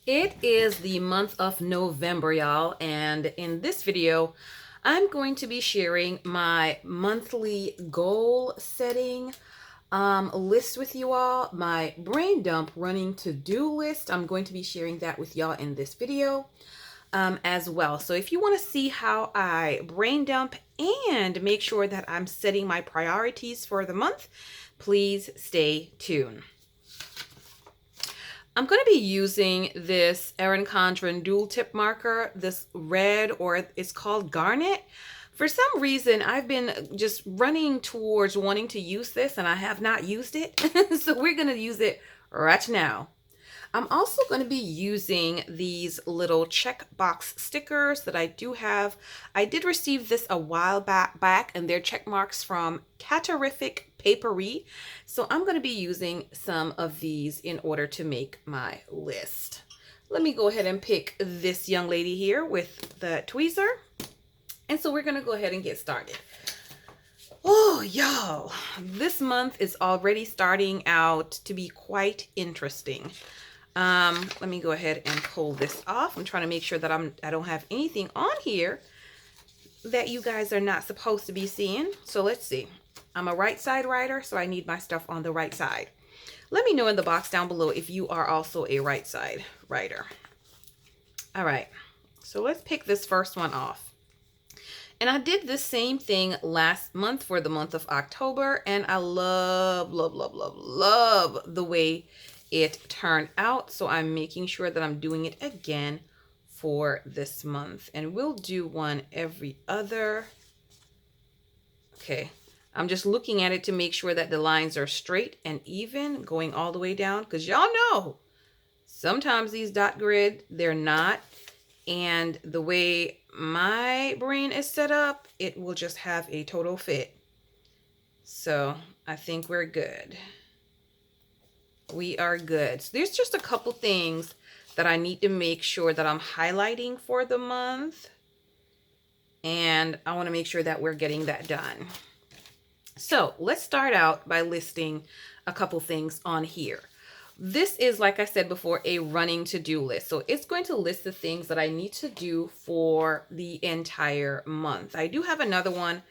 It is the month of November, y'all, and in this video, I'm going to be sharing my monthly goal setting list with you all, my brain dump running to-do list. I'm going to be sharing that with y'all in this video as well. So if you want to see how I brain dump and make sure that I'm setting my priorities for the month, please stay tuned. I'm going to be using this Erin Condren dual tip marker, this red, or it's called Garnet. For some reason, I've been just running towards wanting to use this and I have not used it. So we're going to use it right now. I'm also going to be using these little checkbox stickers that I do have. I did receive this a while back and they're check marks from Catarific Papery. So I'm going to be using some of these in order to make my list. Let me go ahead and pick this young lady here with the tweezer. And so we're going to go ahead and get started. Oh, y'all, this month is already starting out to be quite interesting. Let me go ahead and pull this off. I'm trying to make sure that I don't have anything on here that you guys are not supposed to be seeing. So let's see. I'm a right side writer, so I need my stuff on the right side. Let me know in the box down below if you are also a right side writer. All right, so let's pick this first one off. And I did the same thing last month for the month of October, and I love the way it turned out. So I'm making sure that I'm doing it again for this month, and we'll do one every other. Okay, I'm just looking at it to make sure that the lines are straight and even going all the way down, because y'all know sometimes these dot grid, they're not. And the way my brain is set up, it will just have a total fit. So I think we're good. We are good. So there's just a couple things that I need to make sure that I'm highlighting for the month. And I want to make sure that we're getting that done. So let's start out by listing a couple things on here. This is, like I said before, a running to-do list. So it's going to list the things that I need to do for the entire month. I do have another one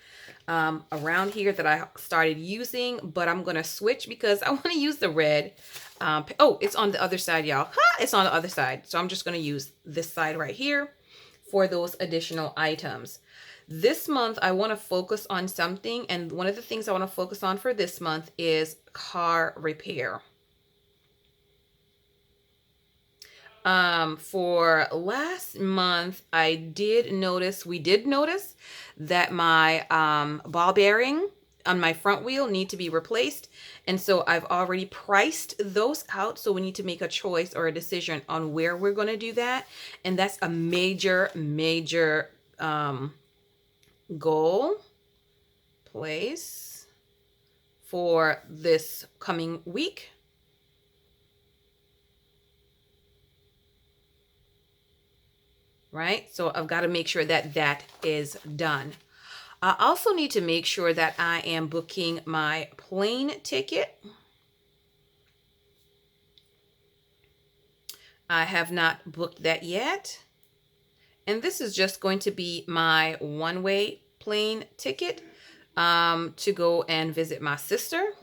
around here that I started using, but I'm going to switch because I want to use the red. Oh, it's on the other side, y'all. It's on the other side. So I'm just going to use this side right here for those additional items. This month, I want to focus on something. And one of the things I want to focus on for this month is car repair. For last month, we did notice that my ball bearing on my front wheel need to be replaced. And so I've already priced those out. So we need to make a choice or a decision on where we're going to do that. And that's a major goal place for this coming week. Right? So I've got to make sure that that is done. I also need to make sure that I am booking my plane ticket. I have not booked that yet. And this is just going to be my one-way plane ticket to go and visit my sister,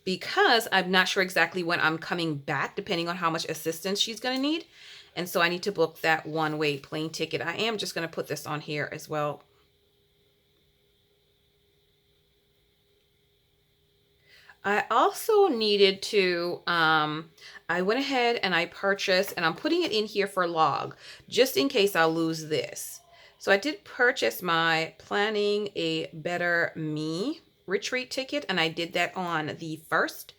because I'm not sure exactly when I'm coming back, depending on how much assistance she's going to need. And so I need to book that one-way plane ticket. I am just going to put this on here as well. I also needed to, I went ahead and I purchased, and I'm putting it in here for log, just in case I lose this. So I did purchase my Planning a Better Me retreat ticket, and I did that on the 1st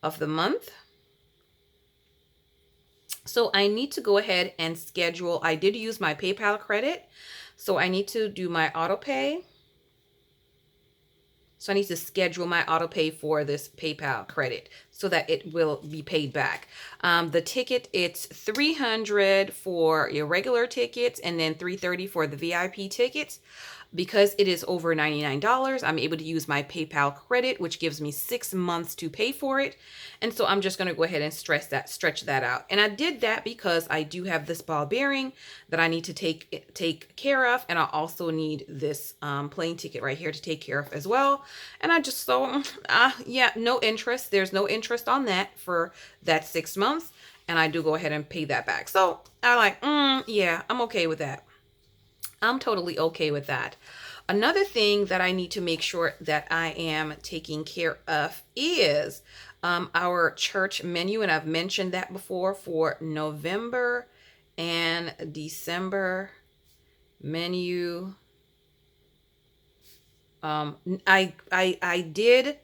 of the month. So I need to go ahead and schedule. I did use my PayPal credit, so I need to do my auto pay. So I need to schedule my auto pay for this PayPal credit so that it will be paid back. The ticket, it's $300 for your regular tickets and then $330 for the VIP tickets. Because it is over $99, I'm able to use my PayPal credit, which gives me 6 months to pay for it. And so I'm just going to go ahead and stretch that out. And I did that because I do have this ball bearing that I need to take care of. And I also need this plane ticket right here to take care of as well. And I just, yeah, no interest. There's no interest on that for that 6 months. And I do go ahead and pay that back. So I like, yeah, I'm okay with that. I'm totally okay with that. Another thing that I need to make sure that I am taking care of is our church menu. And I've mentioned that before for November and December menu. I did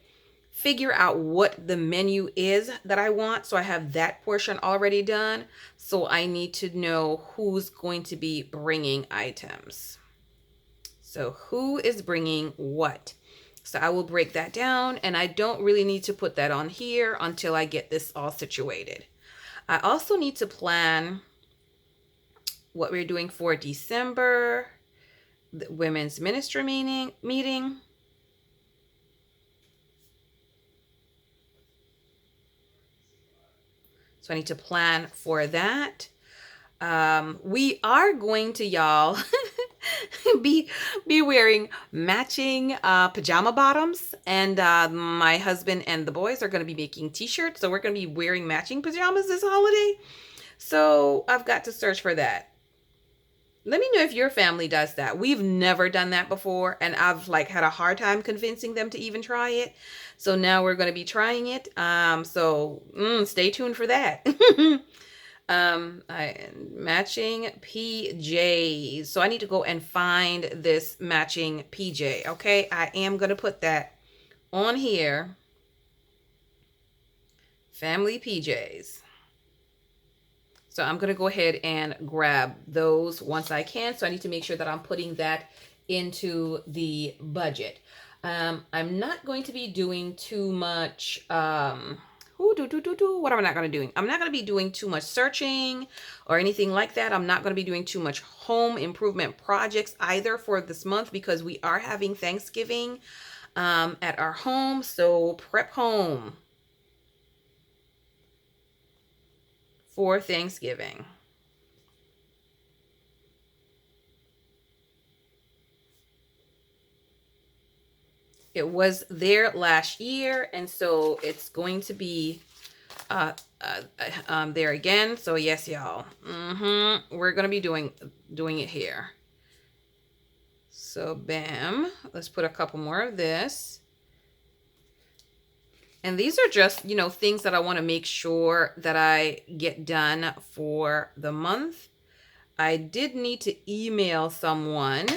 figure out what the menu is that I want. So I have that portion already done. So I need to know who's going to be bringing items. So who is bringing what? So I will break that down, and I don't really need to put that on here until I get this all situated. I also need to plan what we're doing for December, the women's ministry meeting. So I need to plan for that. We are going to, y'all, be wearing matching pajama bottoms, and my husband and the boys are going to be making t-shirts. So we're going to be wearing matching pajamas this holiday. So I've got to search for that. Let me know if your family does that. We've never done that before, and I've like had a hard time convincing them to even try it. So now we're going to be trying it. Stay tuned for that. Matching PJs. So I need to go and find this matching PJ. Okay, I am going to put that on here. Family PJs. So I'm going to go ahead and grab those once I can. So I need to make sure that I'm putting that into the budget. I'm not going to be doing too much. What am I not going to do? I'm not going to be doing too much searching or anything like that. I'm not going to be doing too much home improvement projects either for this month because we are having Thanksgiving at our home. So prep home for Thanksgiving. It was there last year, and so it's going to be there again. So yes, y'all, we're gonna be doing it here. So bam, let's put a couple more of this. And these are just, things that I want to make sure that I get done for the month. I did need to email someone,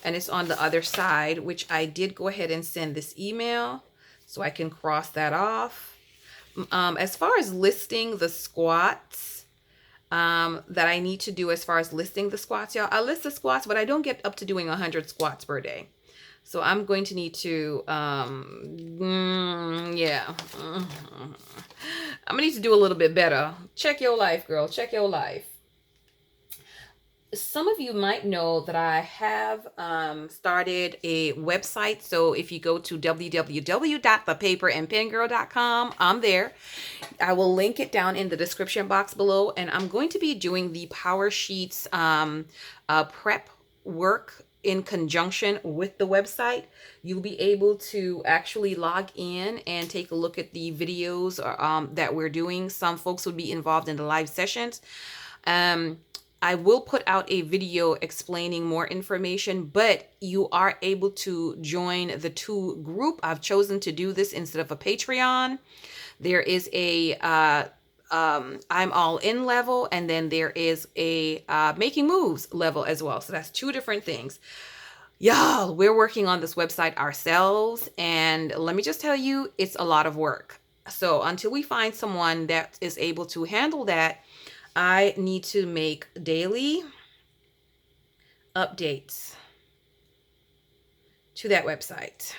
and it's on the other side, which I did go ahead and send this email so I can cross that off. As far as listing the squats that I need to do as far as listing the squats, y'all, I list the squats, but I don't get up to doing 100 squats per day. So I'm going to need to, I'm going to need to do a little bit better. Check your life, girl. Check your life. Some of you might know that I have started a website. So if you go to www.thepaperandpengirl.com, I'm there. I will link it down in the description box below. And I'm going to be doing the Power Sheets prep work in conjunction with the website. You'll be able to actually log in and take a look at the videos that we're doing. Some folks would be involved in the live sessions. I will put out a video explaining more information, but you are able to join the 2 group. I've chosen to do this instead of a Patreon. There is a I'm all in level, and then there is a making moves level as well. So that's 2 different things. Y'all, we're working on this website ourselves, and let me just tell you, it's a lot of work. So until we find someone that is able to handle that, I need to make daily updates to that website.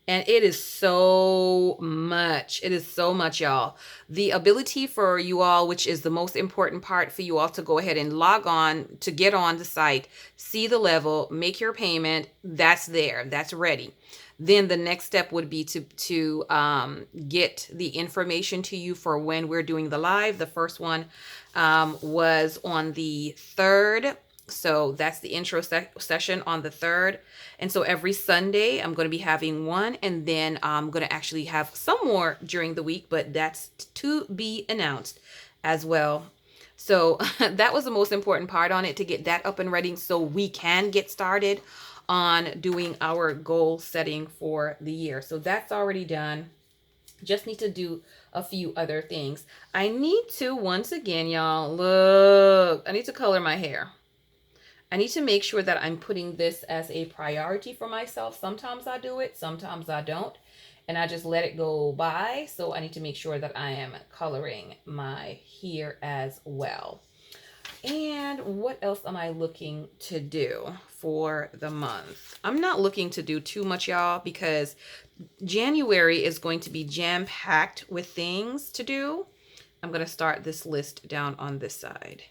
And it is so much. It is so much, y'all. The ability for you all, which is the most important part for you all, to go ahead and log on, to get on the site, see the level, make your payment. That's there. That's ready. Then the next step would be to get the information to you for when we're doing the live. The first one was on the 3rd. So that's the intro session on the 3rd. And so every Sunday, I'm going to be having one. And then I'm going to actually have some more during the week, but that's to be announced as well. So that was the most important part on it, to get that up and ready so we can get started on doing our goal setting for the year. So that's already done. Just need to do a few other things. I need to, once again, y'all, look, I need to color my hair. I need to make sure that I'm putting this as a priority for myself. Sometimes I do it, sometimes I don't, and I just let it go by. So I need to make sure that I am coloring my hair as well. And what else am I looking to do for the month? I'm not looking to do too much, y'all, because January is going to be jam-packed with things to do. I'm going to start this list down on this side.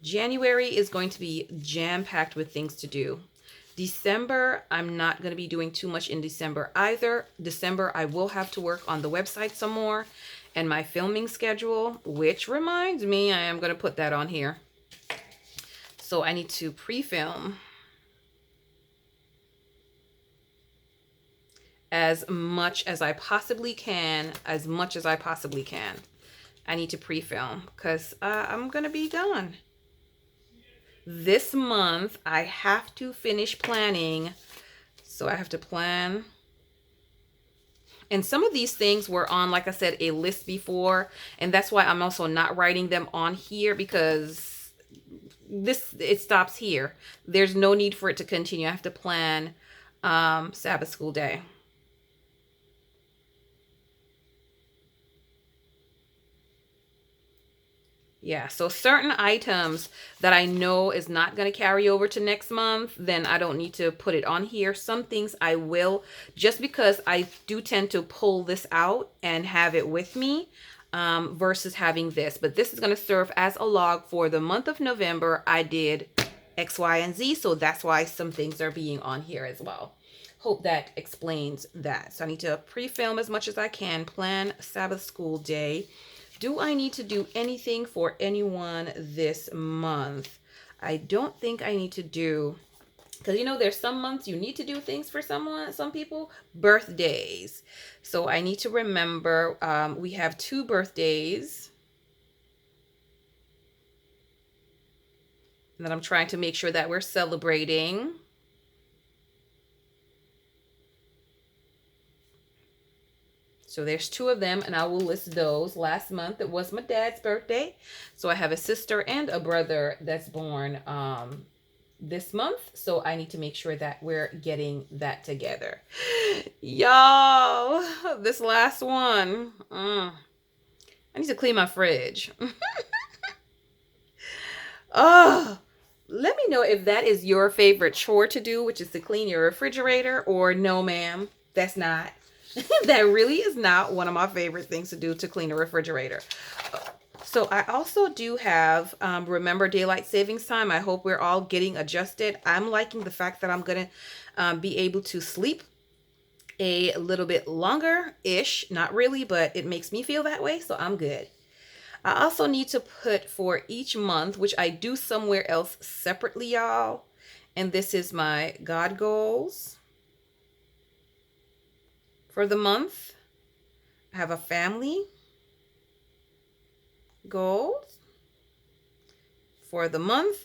January is going to be jam-packed with things to do. December, I'm not going to be doing too much in December either. December, I will have to work on the website some more and my filming schedule, which reminds me, I am going to put that on here. So I need to pre-film as much as I possibly can, I need to pre-film because I'm going to be gone. This month, I have to finish planning. So I have to plan. And some of these things were on, like I said, a list before. And that's why I'm also not writing them on here, because it stops here. There's no need for it to continue. I have to plan Sabbath school day. Yeah, so certain items that I know is not going to carry over to next month, then I don't need to put it on here. Some things I will, just because I do tend to pull this out and have it with me versus having this. But this is going to serve as a log for the month of November. I did X, Y, and Z, so that's why some things are being on here as well. Hope that explains that. So I need to pre-film as much as I can, plan Sabbath school day. Do I need to do anything for anyone this month? I don't think I need to do, because you know, there's some months you need to do things for someone, some people, birthdays. So I need to remember we have 2 birthdays that I'm trying to make sure that we're celebrating. So there's 2 of them, and I will list those. Last month, it was my dad's birthday. So I have a sister and a brother that's born this month. So I need to make sure that we're getting that together. Y'all, this last one. I need to clean my fridge. Oh, let me know if that is your favorite chore to do, which is to clean your refrigerator, or no, ma'am, that's not. That really is not one of my favorite things to do, to clean a refrigerator. So I also do have, remember daylight savings time. I hope we're all getting adjusted. I'm liking the fact that I'm going to be able to sleep a little bit longer-ish. Not really, but it makes me feel that way, so I'm good. I also need to put for each month, which I do somewhere else separately, y'all. And this is my God goals. For the month, I have a family goals. For the month,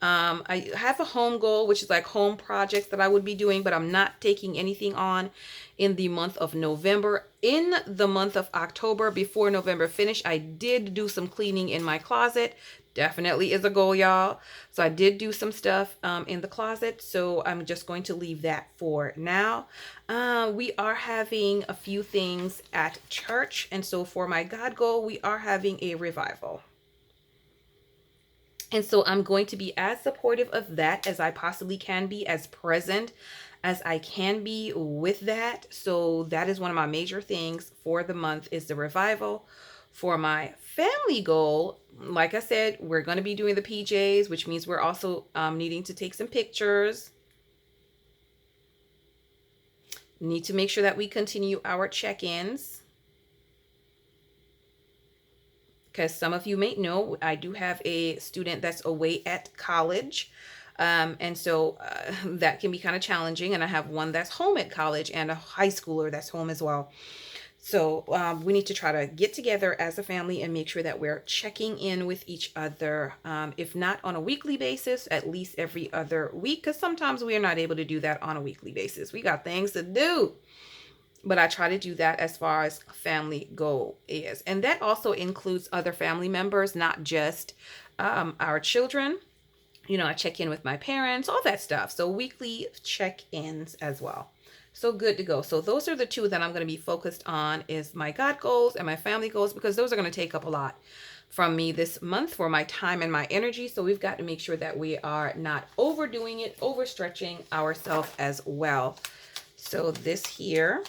I have a home goal, which is like home projects that I would be doing, but I'm not taking anything on in the month of November. In the month of October, before November finished, I did do some cleaning in my closet. Definitely is a goal, y'all. So I did do some stuff in the closet. So I'm just going to leave that for now. We are having a few things at church. And so for my God goal, we are having a revival. And so I'm going to be as supportive of that as I possibly can be, as present as I can be with that. So that is one of my major things for the month is the revival. For my family goal, like I said, we're going to be doing the PJs, which means we're also needing to take some pictures. Need to make sure that we continue our check-ins, because some of you may know I do have a student that's away at college. And so that can be kind of challenging. And I have one that's home at college and a high schooler that's home as well. So we need to try to get together as a family and make sure that we're checking in with each other. If not on a weekly basis, at least every other week, because sometimes we are not able to do that on a weekly basis. We got things to do. But I try to do that as far as family goal is. And that also includes other family members, not just our children. You know, I check in with my parents, all that stuff. So weekly check-ins as well. So good to go. So those are the two that I'm going to be focused on is my God goals and my family goals, because those are going to take up a lot from me this month for my time and my energy. So we've got to make sure that we are not overdoing it, overstretching ourselves as well. So this here,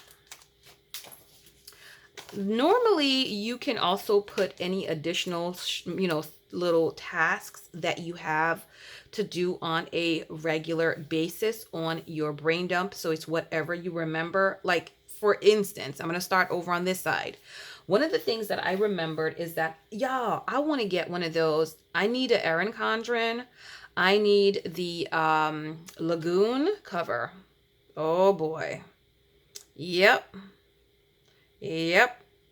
normally you can also put any additional, little tasks that you have to do on a regular basis on your brain dump. So it's whatever you remember. Like, for instance, I'm going to start over on this side. One of the things that I remembered is that, y'all, I want to get one of those. I need a Erin Condren. I need the Lagoon cover. Oh boy. Yep.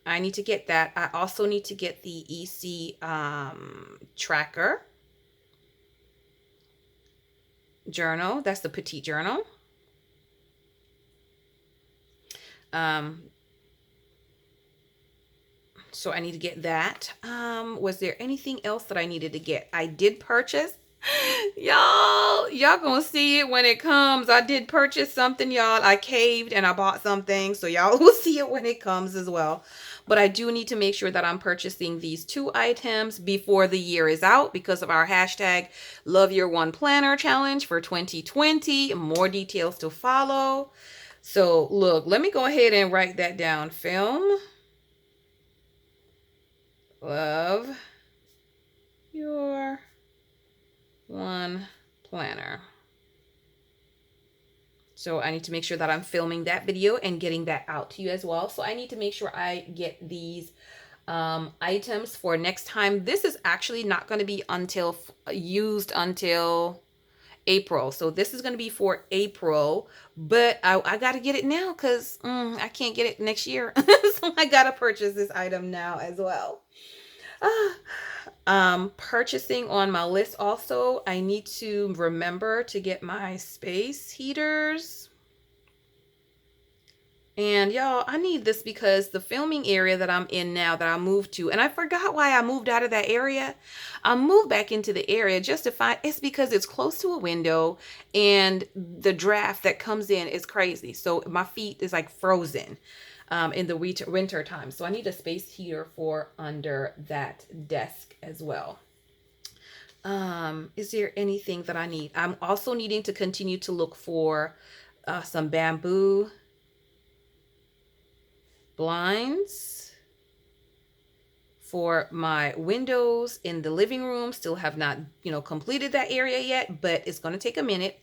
I need to get that. I also need to get the EC tracker journal. That's the petite journal. So I need to get that. Was there anything else that I needed to get? I did purchase. Y'all gonna see it when it comes. I did purchase something, y'all. I caved and I bought something, so y'all will see it when it comes as well. But I do need to make sure that I'm purchasing these 2 items before the year is out because of our hashtag Love Your One Planner challenge for 2020. More details to follow. So look, let me go ahead and write that down. Film. Love Your One Planner. So I need to make sure that I'm filming that video and getting that out to you as well. So I need to make sure I get these items for next time. This is actually not going to be used until April. So this is going to be for April, but I got to get it now because I can't get it next year. So I got to purchase this item now as well. Purchasing on my list also, I need to remember to get my space heaters. And y'all, I need this because the filming area that I'm in now that I moved to, and I forgot why I moved out of that area. I moved back into the area just to find, it's because it's close to a window and the draft that comes in is crazy. So my feet is like frozen in the winter time. So I need a space heater for under that desk as well. Is there anything that I need? I'm also needing to continue to look for some bamboo blinds for my windows in the living room. Still have not, completed that area yet, but it's going to take a minute.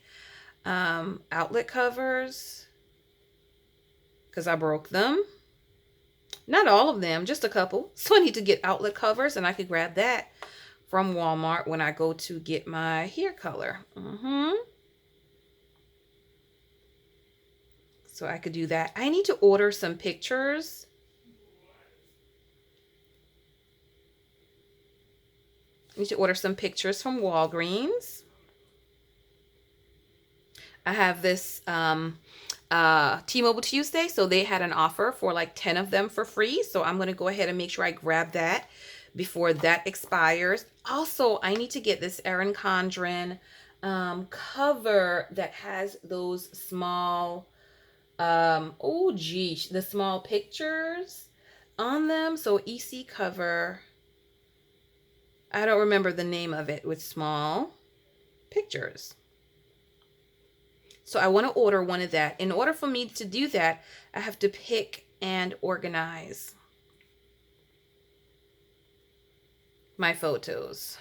Outlet covers, because I broke them. Not all of them, just a couple. So I need to get outlet covers, and I could grab that from Walmart when I go to get my hair color. So I could do that. I need to order some pictures. I need to order some pictures from Walgreens. I have this T-Mobile Tuesday, so they had an offer for like 10 of them for free. So I'm going to go ahead and make sure I grab that before that expires. Also, I need to get this Erin Condren cover that has those small the small pictures on them. So EC cover, I don't remember the name of it, with small pictures. So I want to order one of that. In order for me to do that, I have to pick and organize my photos.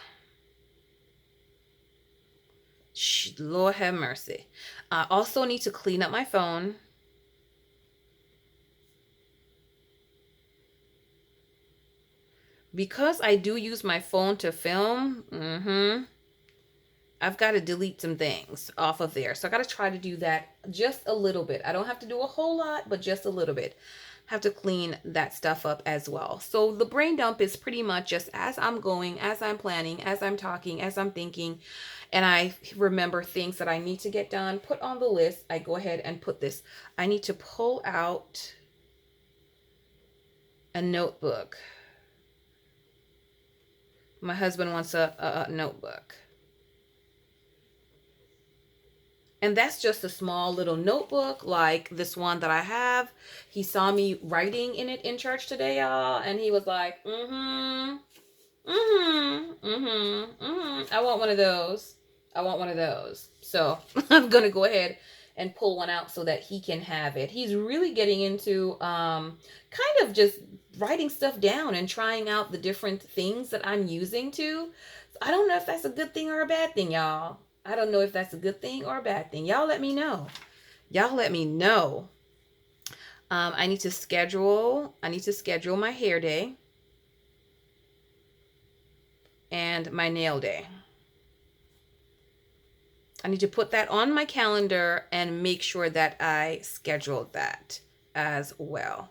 Lord have mercy. I also need to clean up my phone. Because I do use my phone to film, I've got to delete some things off of there. So I got to try to do that just a little bit. I don't have to do a whole lot, but just a little bit. Have to clean that stuff up as well. So the brain dump is pretty much just as I'm going, as I'm planning, as I'm talking, as I'm thinking, and I remember things that I need to get done, put on the list. I go ahead and put this. I need to pull out a notebook. My husband wants a notebook. And that's just a small little notebook like this one that I have. He saw me writing in it in church today, y'all. And he was like, I want one of those. I want one of those. So I'm going to go ahead and pull one out so that he can have it. He's really getting into kind of just writing stuff down and trying out the different things that I'm using to. I don't know if that's a good thing or a bad thing, y'all. I don't know if that's a good thing or a bad thing. Y'all let me know. Y'all let me know. I need to schedule my hair day and my nail day. I need to put that on my calendar and make sure that I scheduled that as well.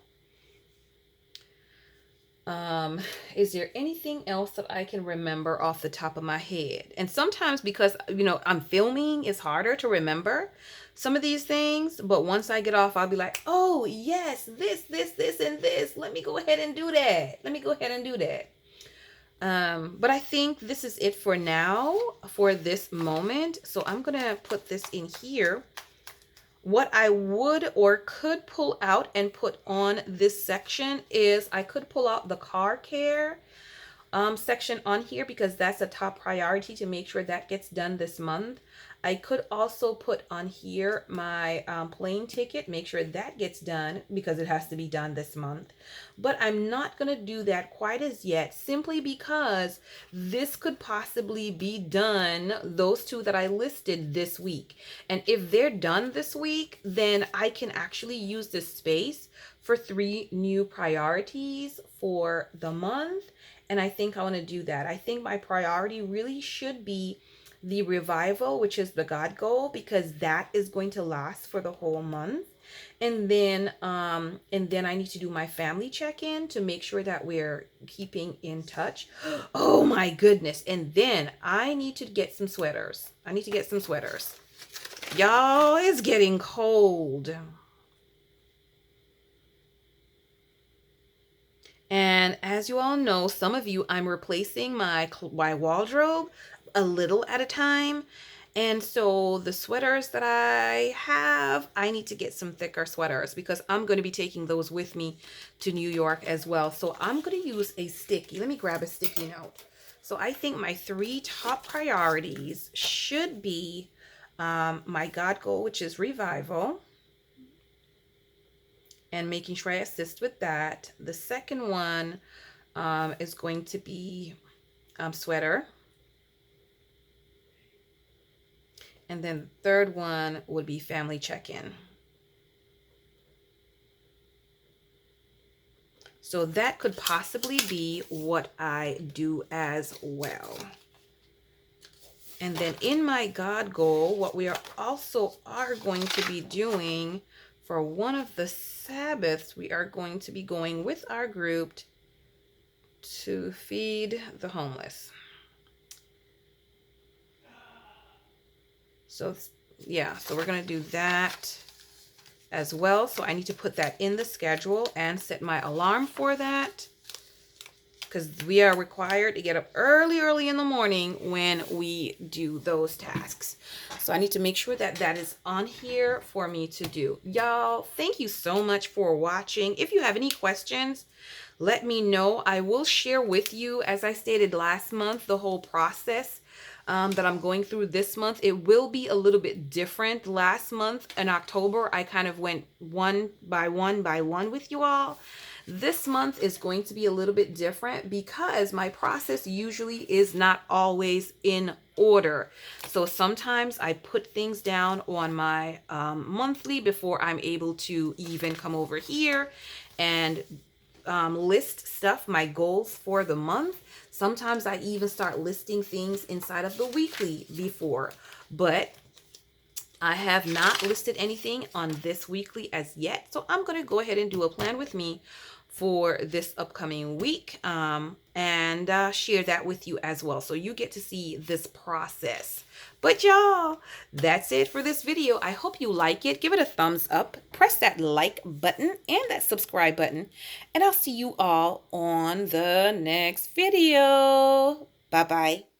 Is there anything else that I can remember off the top of my head? And sometimes because, I'm filming, it's harder to remember some of these things. But once I get off, I'll be like, oh, yes, this, and this. Let me go ahead and do that. But I think this is it for now, for this moment. So I'm going to put this in here. What I would or could pull out and put on this section is I could pull out the car care section on here because that's a top priority to make sure that gets done this month. I could also put on here my plane ticket, make sure that gets done because it has to be done this month. But I'm not going to do that quite as yet simply because this could possibly be done, those two that I listed this week. And if they're done this week, then I can actually use this space for 3 new priorities for the month. And I think I want to do that. I think my priority really should be the revival, which is the God goal, because that is going to last for the whole month. And then I need to do my family check-in to make sure that we're keeping in touch. Oh my goodness. And then I need to get some sweaters. Y'all, it's getting cold. And as you all know, some of you, I'm replacing my wardrobe a little at a time. And so the sweaters that I have, I need to get some thicker sweaters because I'm going to be taking those with me to New York as well. So I'm going to use a sticky. Let me grab a sticky note. So I think my 3 top priorities should be my God goal, which is revival, and making sure I assist with that. The second one is going to be sweater. And then the third one would be family check-in. So that could possibly be what I do as well. And then in my God goal, what we are going to be doing for one of the Sabbaths, we are going to be going with our group to feed the homeless. So yeah, so we're going to do that as well. So I need to put that in the schedule and set my alarm for that because we are required to get up early in the morning when we do those tasks. So I need to make sure that that is on here for me to do. Y'all, thank you so much for watching. If you have any questions, let me know. I will share with you, as I stated last month, the whole process that I'm going through this month. It will be a little bit different. Last month in October, I kind of went one by one by one with you all. This month is going to be a little bit different because my process usually is not always in order. So sometimes I put things down on my monthly before I'm able to even come over here and list stuff, my goals for the month. Sometimes I even start listing things inside of the weekly before, but I have not listed anything on this weekly as yet. So I'm going to go ahead and do a plan with me for this upcoming week, and share that with you as well. So you get to see this process. But y'all, that's it for this video. I hope you like it. Give it a thumbs up. Press that like button and that subscribe button. And I'll see you all on the next video. Bye-bye.